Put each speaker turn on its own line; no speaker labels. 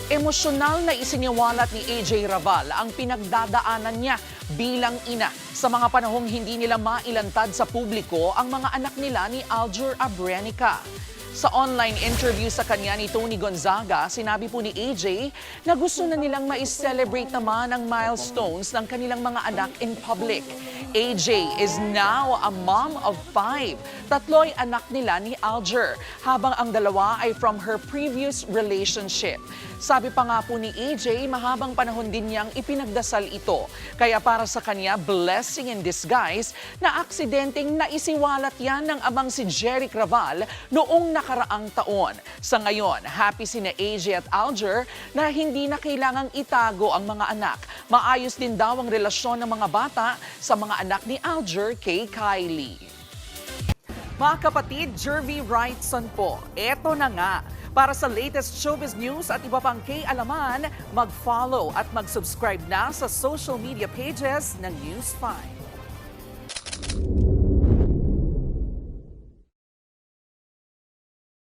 Emosyonal na isiniwalat ni AJ Raval ang pinagdadaanan niya bilang ina sa mga panahong hindi nila mailantad sa publiko ang mga anak nila ni Aljur Abrenica. Sa online interview sa kanya ni Tony Gonzaga, sinabi po ni AJ na gusto na nilang ma-celebrate naman ang milestones ng kanilang mga anak in public. AJ is now a mom of 5. Tatlo'y anak nila ni Aljur, habang ang dalawa ay from her previous relationship. Sabi pa nga po ni AJ, mahabang panahon din niyang ipinagdasal ito. Kaya para sa kanya, blessing in disguise na aksidenteng naisiwalat yan ng amang si Jeric Raval noong nakaraang taon. Sa ngayon, happy sina AJ at Aljur na hindi na kailangang itago ang mga anak. Maayos din daw ang relasyon ng mga bata sa mga anak ni Aljur kay Kylie. Mga kapatid, Jervy Wrightson po. Eto na nga. Para sa latest showbiz news at iba pang kaalaman, mag-follow at mag-subscribe na sa social media pages ng News 5.